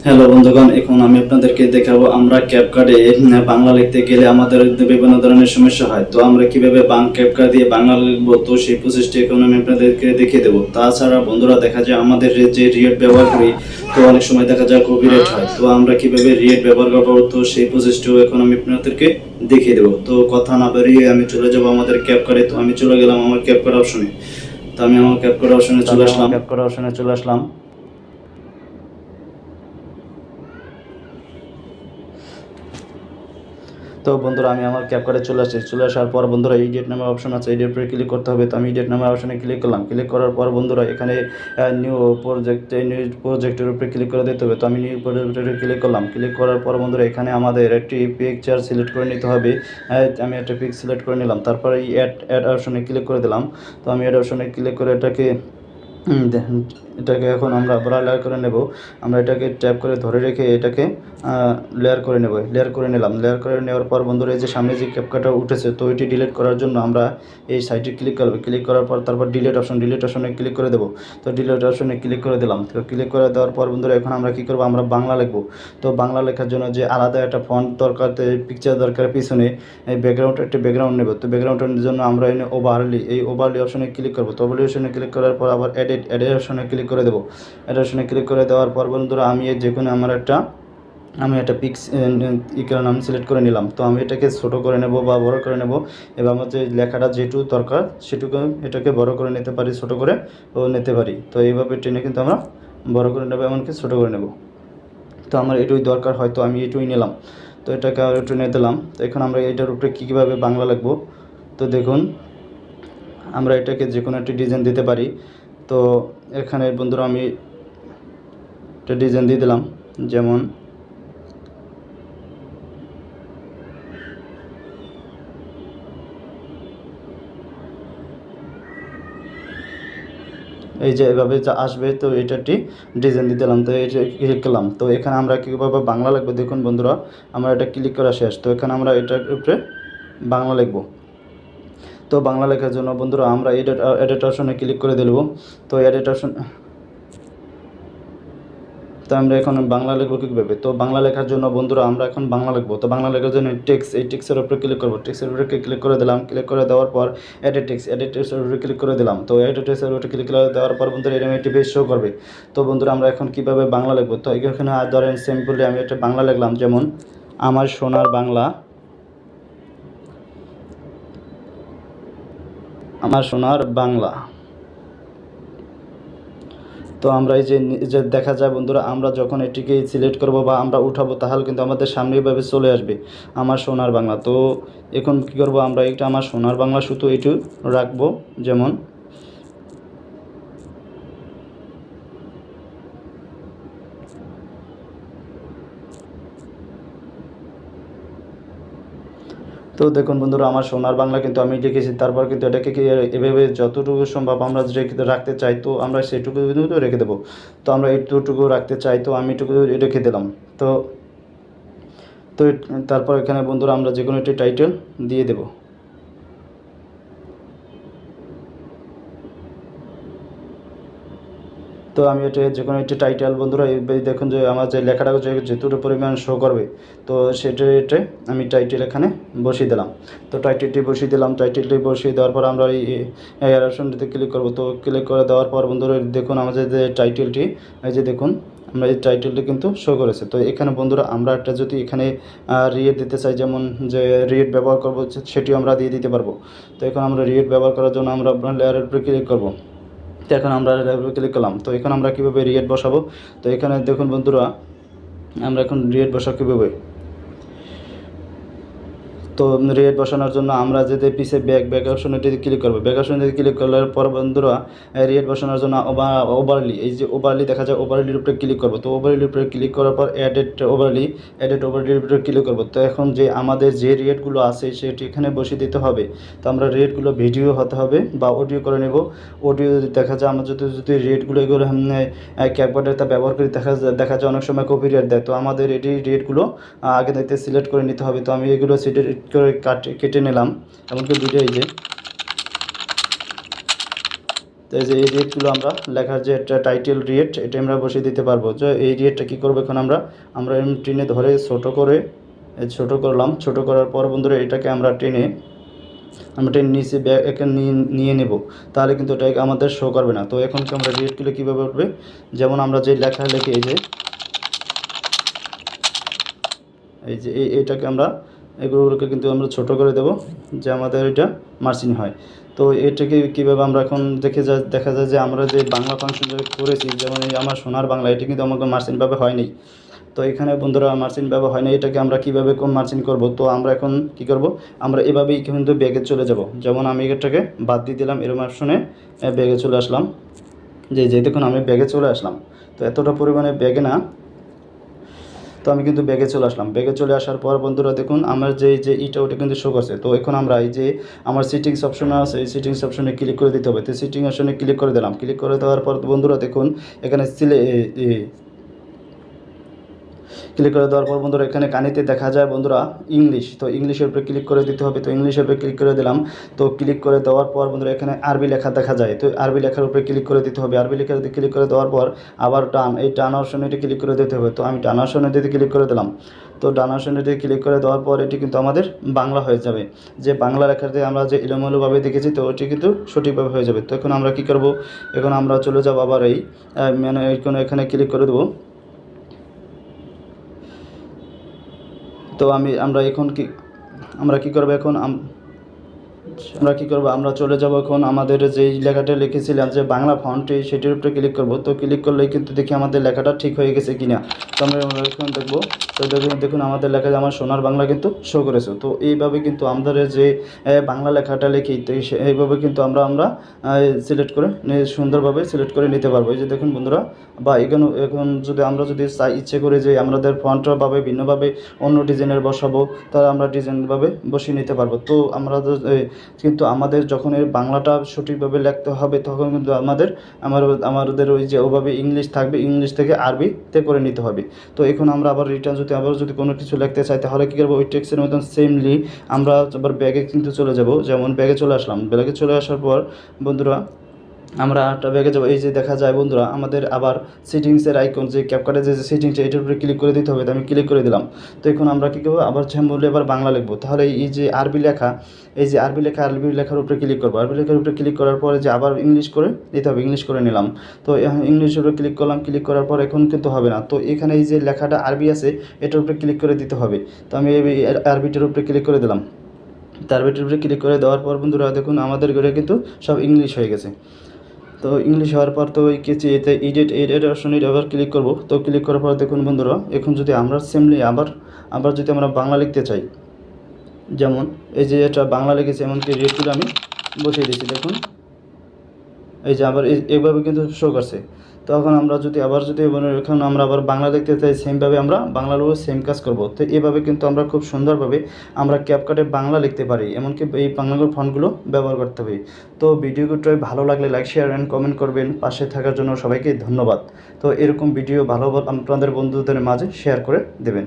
Hello বন্ধুগণ, এখন আমি আপনাদেরকে দেখাবো আমরা ক্যাপকাটে বাংলা লিখতে গেলে আমাদের বিভিন্ন ধরনের সমস্যা হয়। তো আমরা কিভাবে ক্যাপকাট দিয়ে বাংলা লিখবো, তো সেই প্রসেসটি এখন আমি আপনাদেরকে দেখিয়ে দেবো। তাছাড়া বন্ধুরা, দেখা যায় আমাদের যে রিয়েট ব্যবহার করি, তো অনেক সময় দেখা যায় কপিরাইট হয়। তো আমরা কিভাবে রিয়েট ব্যবহার করবো, তো সেই প্রসেসটিও এখন আমি আপনাদেরকে দেখিয়ে দেবো। তো কথা না বেরিয়ে আমি চলে যাবো আমাদের ক্যাপকাটে। তো আমি চলে গেলাম আমার ক্যাপকাট অপশনে। তো আমি আমার ক্যাপকাট অপশনে চলে আসলাম। তো বন্ধুরা, আমি আমার ক্যাপকাটে চলে আসার পর বন্ধুরা এডিট নামে অপশন আছে, এডিট উপরে ক্লিক করতে হবে। তো আমি এডিট নামে অপশনে ক্লিক করলাম। ক্লিক করার পর বন্ধুরা এখানে নিউ প্রজেক্টের উপরে ক্লিক করে দিতে হবে। তো আমি নিউ প্রজেক্টে ক্লিক করলাম। ক্লিক করার পর বন্ধুরা এখানে আমাদের একটি পিকচার সিলেক্ট করে নিতে হবে। আমি একটা পিক সিলেক্ট করে নিলাম। তারপরে এই অ্যাড অপশনে ক্লিক করে দিলাম। তো আমি অ্যাড অপশনে ক্লিক করে এটাকে এখন আমরা বড় লেয়ার করে নেব। আমরা এটাকে ট্যাপ করে ধরে রেখে এটাকে লেয়ার করে নেব। লেয়ার করে নিলাম। লেয়ার করে নেওয়ার পর বন্ধুরা এই যে সামনে যে ক্যাপকাটটা উঠেছে, তো এটি ডিলিট করার জন্য আমরা এই সাইটে ক্লিক করব। ক্লিক করার পর তারপর ডিলিট অপশনে ক্লিক করে দেবো। তো ডিলিট অপশনে ক্লিক করে দিলাম। তো ক্লিক করে দেওয়ার পর বন্ধুরা এখন আমরা কী করব, আমরা বাংলা লিখব। তো বাংলা লেখার জন্য যে আলাদা একটা ফন্ট দরকার, পিকচার দরকার, পিছনে এই একটা ব্যাকগ্রাউন্ড নেব। তো ব্যাকগ্রাউন্ডের জন্য আমরা এনে এই ওভারলি অপশনে ক্লিক করব। তো ওভারলি অপশনে ক্লিক করার পর আবার এডিট অপশনে ক্লিক করে দেবো। এডিট অপশনে ক্লিক করে দেওয়ার পর বন্ধুরা আমি যে কোনো আমি একটা নাম সিলেক্ট করে নিলাম। তো আমি এটাকে ছোটো করে নেব বা বড় করে নেব। এবার আমার যে লেখাটা যেটুকু দরকার সেটুকু এটাকে বড় করে নিতে পারি, ছোটো করে নিতে পারি। তো এইভাবে টেনে কিন্তু আমরা বড় করে নেব, এমনকি ছোটো করে নেব। তো আমার এটুই দরকার, হয়তো আমি এটুই নিলাম। তো এটাকে আর একটু নিয়ে দিলাম। তো এখন আমরা এটার উপরে কীভাবে বাংলা লিখব, তো দেখুন আমরা এটাকে যে কোনো একটি ডিজাইন দিতে পারি। তো এখানে বন্ধুরা আমি একটা ডিজাইন দিয়ে দিলাম, যেমন এই যে এভাবে যা আসবে, তো এটাটি ডিজাইন দিয়ে দিলাম। তো এটা ক্লিক করলাম। তো এখানে আমরা কীভাবে বাংলা লিখবো দেখুন বন্ধুরা, আমরা এটা ক্লিক করা শেষ। তো এখানে আমরা এটার উপরে বাংলা লিখব। তো বাংলা লেখার জন্য বন্ধুরা আমরা এডিট অপশনে ক্লিক করে দেব। তো এডিট অপশন, তো আমরা এখন বাংলা লিখবো কীভাবে, তো বাংলা লেখার জন্য বন্ধুরা আমরা এখন বাংলা লিখবো। তো বাংলা লেখার জন্য এই টেক্সের উপরে ক্লিক করবো। টেক্সের উপরে ক্লিক করে দিলাম। ক্লিক করে দেওয়ার পর এডিট টেক্সের উপরে ক্লিক করে দিলাম। তো এডিট টেক্সের উপরে ক্লিক করে দেওয়ার পর বন্ধুরা এরকম একটি পেজ শো করবে। তো বন্ধুরা আমরা এখন কীভাবে বাংলা লিখবো, তো এখানে ধরেন সিম্পলি আমি একটা বাংলা লিখলাম, যেমন আমার সোনার বাংলা, আমার সোনার বাংলা। তো আমরা এই যে দেখা যায় বন্ধুরা, আমরা যখন এটিকে সিলেক্ট করব বা আমরা উঠাবো, তাহলে কিন্তু আমাদের সামনে এভাবে চলে আসবে আমার সোনার বাংলা। তো এখন কী করব, আমরা এটা আমার সোনার বাংলা শুধু একটু রাখবো, যেমন তো দেখুন বন্ধুরা আমার সোনার বাংলা কিন্তু আমি লিখেছি। তারপর কিন্তু এটাকে এভাবে যতটুকু সম্ভব আমরা রাখতে চাই, তো আমরা সেটুকু কিন্তু রেখে দেবো। তো আমরা এইটুকু রাখতে চাই, তো আমি এটুকু রেখে দিলাম। তো তো তারপর এখানে বন্ধুরা আমরা যে কোনো একটি টাইটেল দিয়ে দেবো। তো আমি এটা যে কোনো একটি টাইটেল বন্ধুরা দেখুন যে আমার যে লেখাটা যেটুকু পরিমাণ শো করবে, তো এটা আমি টাইটেল এখানে বসিয়ে দিলাম। তো টাইটেলটি বসিয়ে দেওয়ার পর আমরা এই অপশনটিতে ক্লিক করব। তো ক্লিক করে দেওয়ার পর বন্ধুরা দেখুন আমাদের যে টাইটেলটি, এই যে দেখুন আমরা এই টাইটেলটি কিন্তু শো করেছে। তো এখানে বন্ধুরা আমরা একটা যদি এখানে রিয়েট দিতে চাই, যেমন যে রিয়েট ব্যবহার করবো সেটিও আমরা দিয়ে দিতে পারবো। তো এখন আমরা রিয়েট ব্যবহার করার জন্য আমরা লেয়ারের উপরে ক্লিক করব। তো এখন আমরা ক্লিক করলাম। তো এখন আমরা কীভাবে রিয়েট বসাবো, তো এখানে দেখুন বন্ধুরা আমরা এখন রিয়েট বসাবো কীভাবে। তো রেড বসানোর জন্য আমরা যদি পিছে ব্যাক অপশনটিতে ক্লিক করবো। ব্যাক অপশনটিতে ক্লিক করার পর বন্ধুরা রেড বসানোর জন্য ওভারলি, এই যে ওভারলি দেখা যায়, ওভারলির উপরে ক্লিক করবো। তো ওভারলির উপরে ক্লিক করার পর এডিট ওভারলির উপরে ক্লিক করবো। তো এখন যে আমাদের যে রেটগুলো আছে সেটি এখানে বসিয়ে দিতে হবে। তো আমরা রেটগুলো ভিডিও হতে হবে বা অডিও করে নেব। অডিও দেখা যায় আমরা যদি রেটগুলো এগুলো ক্যাপকাটে ব্যবহার করি, দেখা যায় অনেক সময় কপিরাইট দেয়। তো আমাদের এটি রেটগুলো আগে থেকে সিলেক্ট করে নিতে হবে। তো আমি এগুলো সিলেক্ট করে কেটে নিলাম, এমনকি দুটো এই যে তো এই যে এই রিয়েটগুলো আমরা লেখার যে একটা টাইটেল রিয়েট এটা আমরা বসিয়ে দিতে পারবো। যে এই রিয়েটটা কী করবো এখন আমরা টেনে ধরে ছোটো করে ছোটো করলাম। ছোটো করার পর বন্ধুরা এটাকে আমরা টেনে নিচে একে নিয়ে নেব, তাহলে কিন্তু এটা আমাদের শো করবে না। তো এখন আমরা রিয়েটগুলো কীভাবে উঠবে, যেমন আমরা যে লেখা লিখে এই যে এইটাকে আমরা এগুলোকে কিন্তু আমরা ছোটো করে দেব, যে আমাদের এটা মার্জিন হয়। তো এটাকে কীভাবে আমরা এখন দেখা যায় যে আমরা যে বাংলা ফাংশন করেছি, যেমন এই আমার সোনার বাংলা, এটি কিন্তু আমাকে মার্জিনভাবে হয়নি। তো এখানে বন্ধুরা মার্জিন ব্যবহার হয় না, এটাকে আমরা কীভাবে মার্জিন করব। তো আমরা এখন কী করব, আমরা এভাবেই কিন্তু ব্যাগে চলে যাব। যেমন আমি এটাকে বাদ দিয়ে দিলাম, এরকম অপশনে ব্যাগে চলে আসলাম। যে দেখুন আমি ব্যাগে চলে আসলাম। তো এতটা পরিমাণে ব্যাগে না, তো আমি কিন্তু ব্যাগে চলে আসলাম। ব্যাগে চলে আসার পর বন্ধুরা দেখুন আমার যে ওটা কিন্তু শো করছে। তো এখন আমরা এই যে আমার সিটিংস অপশনে আছে, এই সিটিংস অপশনে ক্লিক করে দিতে হবে। তো সিটিং অপশনে ক্লিক করে দিলাম। ক্লিক করে দেওয়ার পর বন্ধুরা দেখুন এখানে ক্লিক করে দেওয়ার পর বন্ধুরা এখানে কানিতে দেখা যায় বন্ধুরা ইংলিশ। তো ইংলিশের উপরে ক্লিক করে দিতে হবে। তো ইংলিশের উপরে ক্লিক করে দিলাম। তো ক্লিক করে দেওয়ার পর বন্ধুরা এখানে আরবি লেখা দেখা যায়। তো আরবি লেখার উপরে ক্লিক করে দিতে হবে। আরবি লেখার ক্লিক করে দেওয়ার পর আবার এই ডান অপশনে ক্লিক করে দিতে হবে। তো আমি ডান অপশনে ক্লিক করে দিলাম। তো ডান অপশনে ক্লিক করে দেওয়ার পর এটি কিন্তু আমাদের বাংলা হয়ে যাবে। যে বাংলা লেখাতে আমরা যে এলোমেলোভাবে দেখেছি, তো ওটি কিন্তু সঠিকভাবে হয়ে যাবে। তো এখন আমরা কী করব, এখন আমরা চলে যাব আবার এই মানে এখানে ক্লিক করে দেবো। তো আমরা কী করব, এখন আমরা চলে যাব এখন আমাদের যেই লেখাটা লিখেছিলাম যে বাংলা ফন্টে, সেটির উপরে ক্লিক করব। তো ক্লিক করলেই কিন্তু দেখি আমাদের লেখাটা ঠিক হয়ে গেছে কিনা। তো আমরা এখন দেখব। তো দেখুন আমাদের লেখা আমার সোনার বাংলা কিন্তু শো করেছে। তো এইভাবে কিন্তু আমাদের যে বাংলা লেখাটা লিখি, তো এইভাবে কিন্তু আমরা সিলেক্ট করে সুন্দরভাবে সিলেক্ট করে নিতে পারবো। এই যে দেখুন বন্ধুরা, বা এখন আমরা যদি চাই ইচ্ছে করে যে আমাদের ফন্টভাবে ভিন্নভাবে অন্য ডিজাইনের বসাবো, তাহলে আমরা ডিজাইনভাবে বসিয়ে নিতে পারবো। তো কিন্তু আমাদের যখন এই বাংলাটা সঠিকভাবে লিখতে হবে, তখন কিন্তু আমাদের ওই যে ওভাবে ইংলিশ থাকবে, ইংলিশ থেকে আরবিতে করে নিতে হবে। তো এখন আমরা আবার রিটার্ন যদি কোনো কিছু লিখতে চাই, তাহলে কী করবো, ওই টেক্সটের মতন সেমলি আমরা আবার ব্যাগে কিন্তু চলে যাব। যেমন ব্যাগে চলে আসলাম। ব্যাগে চলে আসার পর বন্ধুরা আমরা একটা ব্যাগে যাবো। এই যে দেখা যায় বন্ধুরা আমাদের আবার সেটিংসের আইকন, যে ক্যাপকাটের যে সেটিংস, এটার উপরে ক্লিক করে দিতে হবে। তো আমি ক্লিক করে দিলাম। তো এখন আমরা কী করবো, আবার বললে এবার বাংলা লিখবো। তাহলে এই যে আরবি লেখার উপরে ক্লিক করবো। আরবি লেখার উপরে ক্লিক করার পরে যে আবার ইংলিশ করে দিতে হবে, ইংলিশ করে নিলাম। তো ইংলিশের উপরে ক্লিক করলাম। ক্লিক করার পর এখন কিন্তু হবে না। তো এখানে এই যে লেখাটা আরবি আছে, এটার উপরে ক্লিক করে দিতে হবে। তো আমি এই আরবিটার উপরে ক্লিক করে দিলাম। তো আরবিটার উপরে ক্লিক করে দেওয়ার পর বন্ধুরা দেখুন আমাদের ঘরে কিন্তু সব ইংলিশ হয়ে গেছে। তো ইংলিশ হওয়ার পর তো ওই কিছু এতে এডিট অপশনে আবার ক্লিক করব। তো ক্লিক করার পর দেখুন বন্ধুরা এখন যদি আমরা সেমলি আবার যদি আমরা বাংলা লিখতে চাই, যেমন এই যে এটা বাংলা লিখেছি, এমনকি রেটগুলো আমি বসিয়ে দিয়েছি। দেখুন এই যে আবার এইভাবে কিন্তু শো করছে। তখন আমরা যদি এখন আমরা আবার বাংলা লিখতে চাই, সেমভাবে আমরা বাংলার উপর সেম কাজ করব। তো এইভাবে কিন্তু আমরা খুব সুন্দরভাবে আমরা ক্যাপকাটে বাংলা লিখতে পারি, এমনকি এই বাংলার ফন্টগুলো ব্যবহার করতে পারি। তো ভিডিওটা ভালো লাগলে লাইক, শেয়ার অ্যান্ড কমেন্ট করবেন। পাশে থাকার জন্য সবাইকে ধন্যবাদ। তো এরকম ভিডিও আপনাদের বন্ধুদের মাঝে শেয়ার করে দেবেন।